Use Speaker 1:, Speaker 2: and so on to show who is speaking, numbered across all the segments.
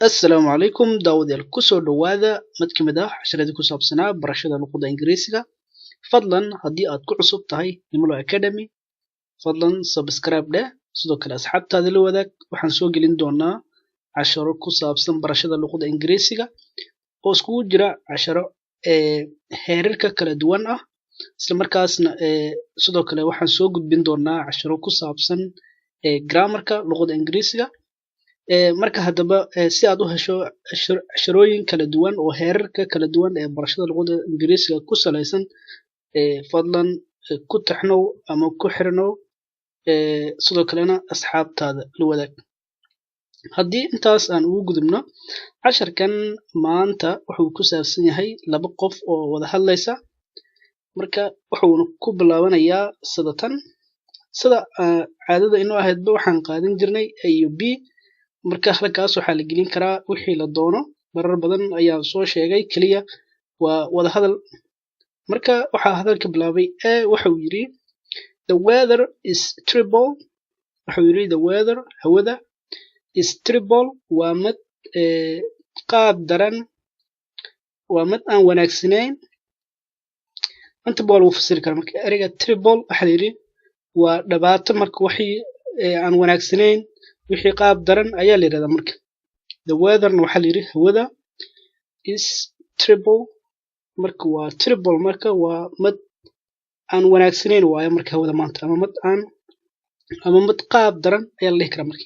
Speaker 1: Assalaamu calaykum daawadayaal kusoo dhawaada mid ka mid ah casharadii ku saabsanaa barashada luqadda Ingiriisiga. Fadlan haddii aad ku cusub tahay Himilo Academy, fadlan subscribe dheh, sidoo kale asxaabtaada la wadaag. Waxaan soo gelin doonaa casharo ku saabsan barashada luqadda Ingiriisiga oo iskugu jira casharo heerarka kala duwan ah, isla markaasna sidoo kale waxaan soo gudbin doonaa casharo ku saabsan grammarka luqadda Ingiriisiga. Marka haddaba si aad u hesho casharooyin kala duwan oo heerarka kala duwan ee barashada luqadda Ingiriisiga ku saleysan, fadlan ku taxnow ama ku xirnow, sidoo kalena asxaabtaada la wadaag. Haddii intaas aan ugu gudubno, casharkan maanta wuxuu ku saabsan yahay laba qof oo wada hadlaysa. Marka wuxuuna ku bilaabanayaa sidatan. Sida caadada inoo ahaydba waxaan qaadan jirnay A iyo B. Marka halkaas waxaa la gelin karaa wixii la doono. Marar badan ayaan soo sheegay, kaliya waa wada hadal. Marka waxaa hadalka bilaabay wuxuu yiri the weather is terrible. Wuxuu yiri the weather, hawada, is terrible waa mid qaab daran, waa mid aan wanaagsanayn. Inta baa lagu fasiri karaa. Marka ereyga terrible waxaa la yiri waa dhibaato, marka wixii aan wanaagsanayn, wixii qaab daran ayaa la yiraahdaa. Marka the weather waxaa la yiri hawada, is terrible marka waa terrible, marka waa mid aan wanaagsanayn waaye marka hawada maanta, ama mid qaab daran ayaa la dhihi karaa. Marka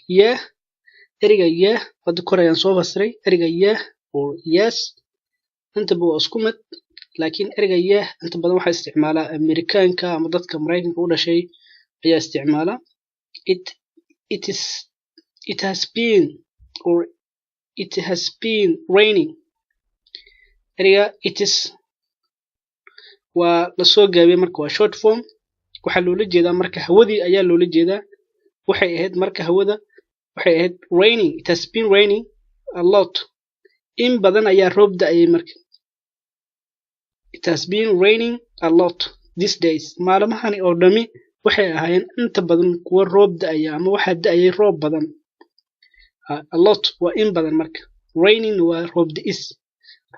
Speaker 1: ereyga hadda kor ayaan soo fasiray. Ereyga oo yes intaba waa isku mid, laakiin ereyga inta badan waxaa isticmaala Amerikaanka ama dadka Mareykanka u dhashay ayaa isticmaala. It has been raining. Ereyga it is waa la soo gaabiyay, marka waa short form. Waxaa loola jeedaa marka hawadii ayaa loola jeedaa. Waxay ahayd marka hawada waxay ahayd raining. It has been raining a lot. In badan ayaa roob da'ayay. Marka it has been raining a lot these days. Maalmahani oo dhami waxay ahaayeen inta badan kuwa roob da'aya, ama waxaa da'ayay roob badan. A lot waa in badan. Marka raining waa roob da'is.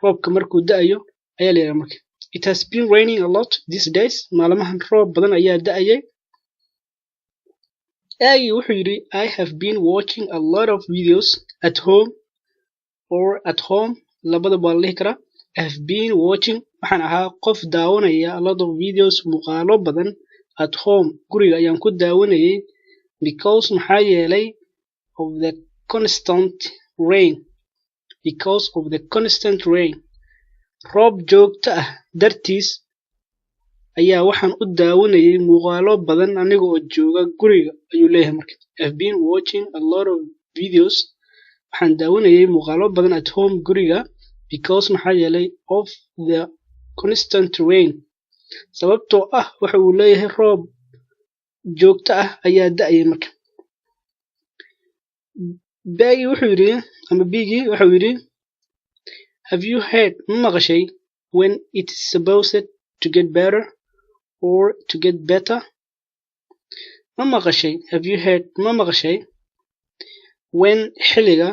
Speaker 1: Roobka markuu da'ayo ayaa la yiraahdaa. Marka it has been raining a lot these days. Maalmahan roob badan ayaa da'ayay. Wuxuu yiri I have been watching a lot of videos at home or at home. Labada baa la dhihi karaa. I have been watching waxaan ahaa qof daawanaya a lot of videos, muuqaalo badan, at home guriga ayaan ku daawanayay, because maxaa yeelay of the constant rain. Because of the constant rain. Roob joogto ah dartiis ayaa waxaan u daawanayay muuqaalo badan aniga oo jooga guriga, ayuu leeyahay. Marka I've been watching a lot of videos, waxaan daawanayay muuqaalo badan at home guriga, because maxaa yeelay of the constant rain. Sababtoo ah waxa uu leeyahay roob joogto ah ayaa da'ayay. Marka Bigii wuxuu yiri have you heard ma maqashay when it is supposed to get better or to get better. Ma maqashay, have you heard ma maqashay, when xilliga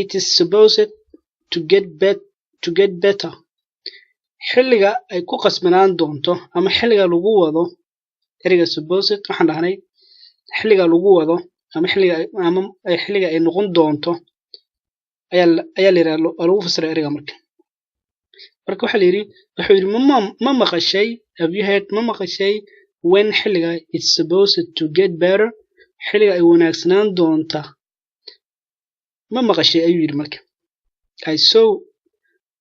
Speaker 1: it is supposed to get better, xilliga ay ku qasbanaan doonto, ama xilliga lagu wado. Ereyga supposed waxaan dhahnay xilliga lagu wado, ama xilliga ay noqon doonto ayaa la yiraahdaa, lagu fasiray ereyga. Marka waxaa la yiri wuxuu yiri ma maqashay, have you heard ma maqashay, when xilliga it's supposed to get better, xilliga ay wanaagsanaan doonta ma maqashay ayuu yiri. Marka I saw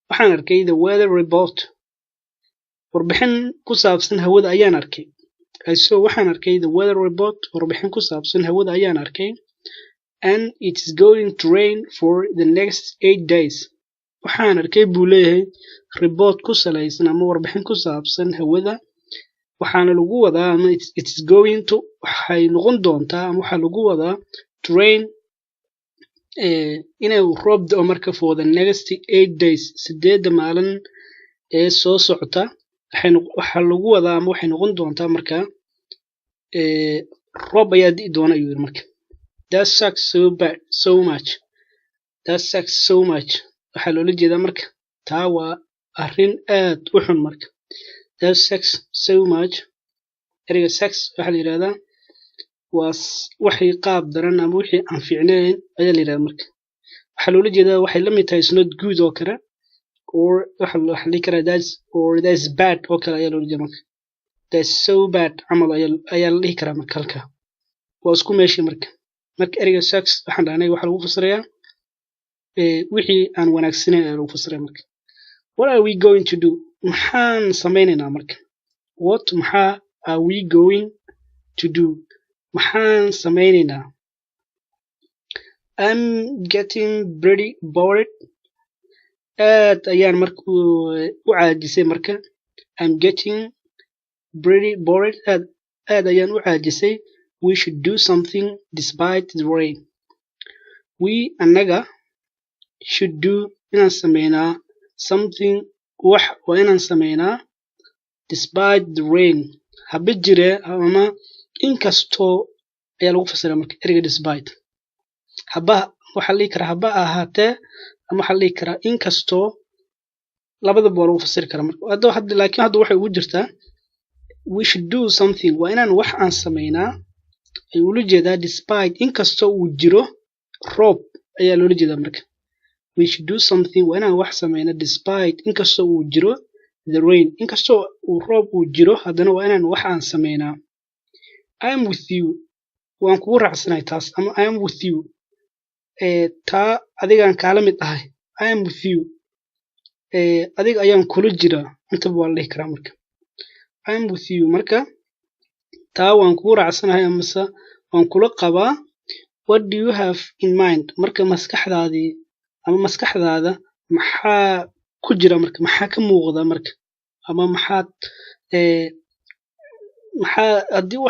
Speaker 1: waxaan arkay the weather report. Warbixin ku saabsan hawada ayaan arkay. I saw waxaan arkay the weather report. Warbixin ku saabsan hawada ayaan arkay. And it is going to rain for the next 8 days. Waxaan arkay buu leeyahay report ku saleysan ama warbixin ku saabsan hawada, waxaana lagu wadaa ama it is going to waxay noqon doontaa, ama waxaa lagu wadaa to rain inay roob da'o marka for the next 8 days. 8 maalin ee soo socota waxaa lagu wadaa ama waxay noqon doontaa marka roob ayaa di'i doona ayuu yiri. Marka that sucks so much. that sucks so much waxaa loola jeedaa marka taa waa arrin aad u xun marka that sucks so much ereyga sucks waxaa la yidhahdaa waa wixii qaab daran ama wixii aan fiicnayn ayaa la yidhahdaa marka waxaa loola jeedaa waxay la mid tahay is not good oo kale or waxa la dhihi karaa that's bad oo kale ayaa loola jeedaa marka that's so bad camal ayaa la dhihi karaa marka halkaa waa isku meeshii marka ereyga sucks waxaan dhahnay waxaa lagu fasirayaa wixii aan wanaagsanayn ayaa lagu fasiraya marka what are we going to do maxaan samaynaynaa marka what maxaa are we going to do maxaan samaynaynaa I'm getting pretty bored aad ayaan marka u caajisay marka I'm getting pretty bored aad ayaan u caajisay we should do something despite the rain we annaga should do inaan sameynaa something wax waa inaan sameynaa despite the rain haba jire ama inkastoo ayaa lagu fasiraa marka ereyga despite haba waxaa la dhihi karaa haba ahaatee ama waxaa la dhihi karaa inkastoo labadaba waa lagu fasiri karaa marka laakiin hadda waxay ugu jirtaa we should do something waa inaan wax aan sameynaa ayuu ula jeedaa despite inkastoo uu jiro roob ayaa loola jeedaa marka we should do something waa inaan wax sameynaa despite inkastoo uu jiro the rain inkastoo uu roob uu jiro haddana waa inaan wax aan sameynaa I am with you waan kugu raacsanahay taas ama I am with you taa adigaan kaala mid ahay I am with you adiga ayaan kula jiraa intaba waa la dhihi karaa marka I am with you marka taa waan kugu raacsanahay amase waan kula qabaa what do you have in mind marka maskaxdaadii ama maskaxdaada maxaa ku jira marka maxaa ka muuqda marka ama maxaa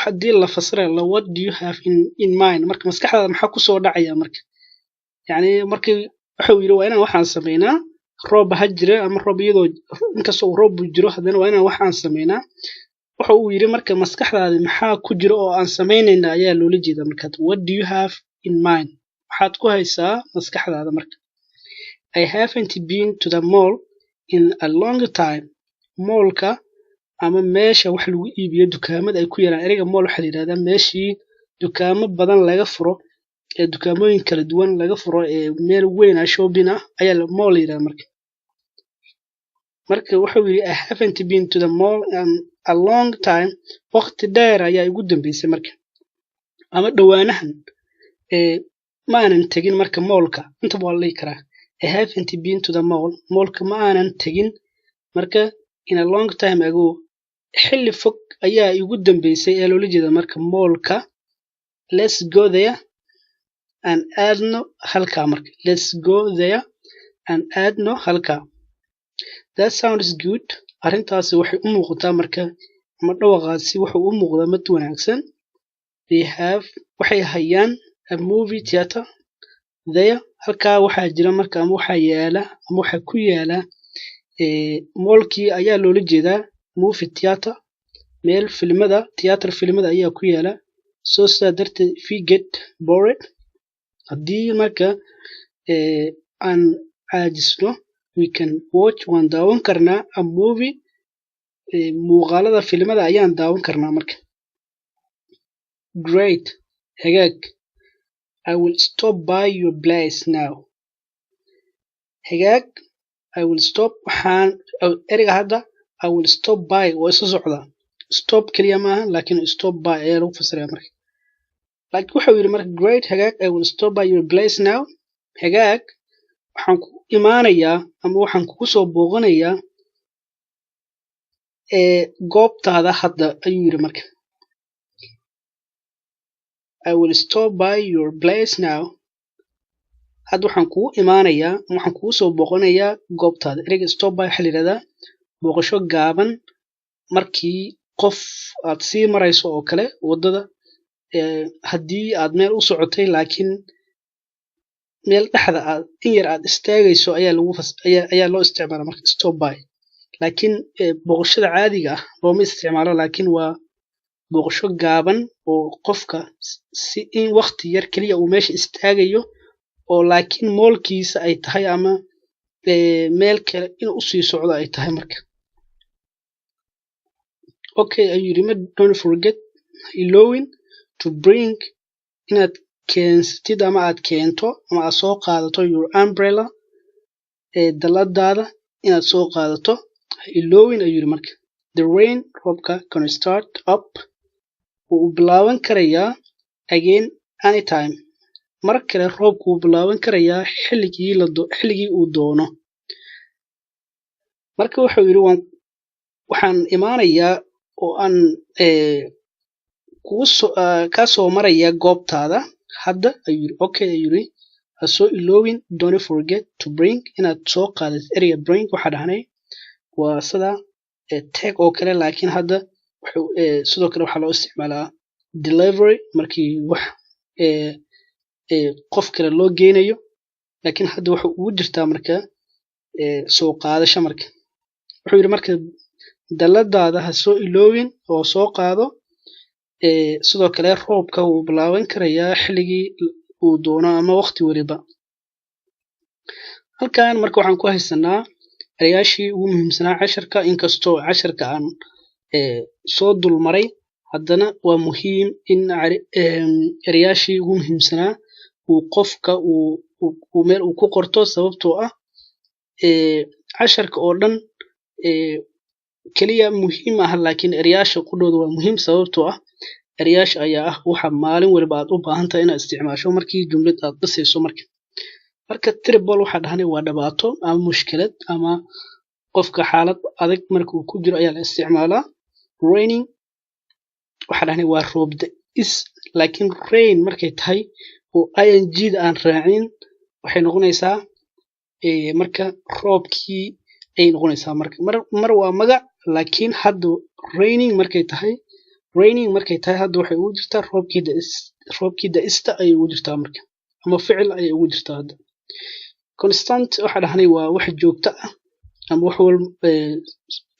Speaker 1: haddii la fasirayo what do you have in mind marka maskaxdaada maxaa kusoo dhacaya marka yani markii wuxuu yidhi waa inaan waxaan sameynaa roob ha jira ama roob iyadoo inkastoo roob uu jiro haddana waa inaan waxaan sameynaa wuxuu uu yidhi marka maskaxdaada maxaa ku jira oo aan samaynayna ayaa loola jeedaa marka what do you have in mind maxaad ku haysaa maskaxdaada marka I haven't been to the mall in a long time mallka ama meesha wax lagu iibiyo dukaamada ay ku yaraan ereyga mall waxaa la yidhahdaa meeshii dukaamo badan laga furo ee dukaamooyin kala duwan laga furo ee meel weyn ah shopping ah ayaa mall la yidhahdaa marka wuxuu yidhi I haven't been to the mall in a long time waqti dheer ayaa igu dambeysay marka ama dhowaanahan ma aanan tegin marka mallka intaba waa la dhihi karaa I haven't been to the mallka ma aanan tegin marka in a long time ago xilli fog ayaa igu dambeysay ee loola jeeda marka mallka let's go there and aadno halkaa marka let's go there and aadno halkaa that sounds good arrintaasi waxay u muuqataa marka ama dhawaqaasi wuxuu u muuqdaa mid wanaagsan waxay hayaan a movie theater there halkaa waxaa jira marka ama waxaa yaala ama waxaa ku yaala moolkii ayaa loola jeedaa movie theater meel theater filimada ayaa ku yaala soo sidaa darteed if we get bored haddii marka aan caajisno we can watch waan daawan karnaa a movie muuqaalada filimada ayaan daawan karnaa marka great hagaag I will stop by your place now hagaag I will stop waxaan ereyga hadda I will stop by waa isu socdaa stop keliya maaha laakiin stop by ayaa lagu fasiraya marka laakiin wuxuu yidhi marka great hagaag I will stop by your place now hagaag waxaan ku imaanayaa ama waxaan kugu soo booqanayaa goobtaada hadda ayuu yidhi marka I will stop by your place now hadda waxaan kugu imaanayaa waxaan kugu soo booqanayaa goobtaada ereyga stop by waxaa la yidhahdaa booqasho gaaban markii qof aad sii marayso oo kale waddada haddii aad meel u socotay laakiin meel dhexda aad in yar aad istaagayso ayaa loo isticmaala marka stop by laakiin booqashada caadiga ah looma isticmaalo laakiin waa booqasho gaaban oo qofka si in waqti yar keliya uu meesha istaagayo oo laakiin moolkiisa ay tahay ama meel kale inuu usii socdo ay tahay marka. Okay, ayuu yidhi don't forget ilowin to bring inaad keensatid ama aad keento ama aad soo qaadato your umbrella daladaada inaad soo qaadato ilowin ayuu yidhi marka. The rain roobka can start up wuu bilaaban karayaa again anytime mar kale roobku wuu bilaaban karayaa xilligii uu doono. Marka wuxuu yidhi waxaan imaanayaa oo aan kaa soo maraya goobtaada hadda ayuu yidhi. Okay ayuu yidhi ha soo ilowin don't forget to bring inaad soo qaadid area bring waxaa dhahnay waa sida take oo kale laakiin hadda sidoo kale waxaa loo isticmaalaa delivery markii wax qof kale loo geynayo laakiin hadda waxa ugu jirtaa marka soo qaadasho marka. Wuxuu yidhi marka daladaada ha soo ilowin oo soo qaado sidoo kale roobka wuu bilaaban karayaa xilligii uu doono ama waqti waliba. Halkan marka waxaan ku haysanaa erayaashii ugu muhiimsanaa casharka inkastoo casharka aan soo dulmaray haddana waa muhiim in erayaashii ugu muhiimsanaa uu qofka uu meel uu ku qorto sababtoo ah casharka oo dhan kaliya muhiim ah laakiin erayaasha qudhooda waa muhiim sababtoo ah erayaasha ayaa ah waxa maalin waliba aad u baahan tahay inaad isticmaasho markii jumlad aad dhisayso marka terrible waxaa dhahnay waa dhibaato ama mushkilad ama qofka xaalad adag marka uu ku jiro ayaa la isticmaalaa. Raining waxaa dhahnay waa roob da'is laakiin rain markay tahay oo ing-da aan raacin waxay noqonaysaa marka roobkii ay noqonaysaa mar waa magac laakiin hadda raining markay tahay hadda waxay ugu jirtaa roobkii da'ista ayay ugu jirtaa marka ama ficil ayay ugu jirtaa hadda. Constant waxaa dhahnay waa wax joogto ah ama wax walba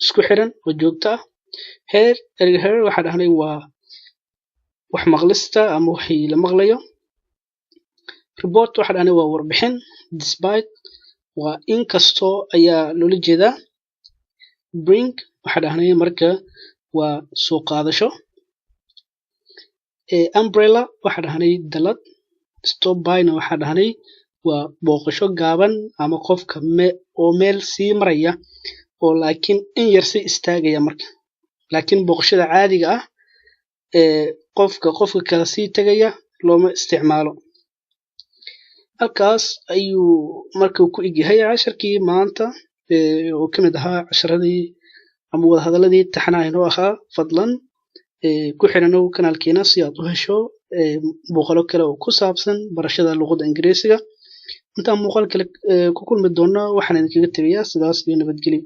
Speaker 1: isku xiran oo joogto ah. Hear waxaa dhahnay waa wax maqlista ama wixii la maqlayo. Report waxaa dhahnay waa warbixin. Despite waa inkastoo ayaa loola jeedaa. Bring waxaa dhahnay marka waa soo qaadasho. Umbrella waxaa dhahnay dalad. Stop by-na waxaa dhahnay waa booqasho gaaban ama qofka oo meel sii maraya oo laakiin in yar sii istaagaya marka laakiin booqashada caadiga ah qofka kala sii tagaya looma isticmaalo. Halkaas ayuu markuu ku egyahay casharkii maanta oo ka mid ahaa casharadii ama wadahadaladii taxanaha inoo ahaa. Fadlan ku xiranow kanaalkeena si aad u hesho muuqaalo kale oo ku saabsan barashada luqadda Ingiriisiga. Intaan muuqaal kale ku kulmi doono waxaan idinkaga tegayaa sidaas iyo nabadgelyo.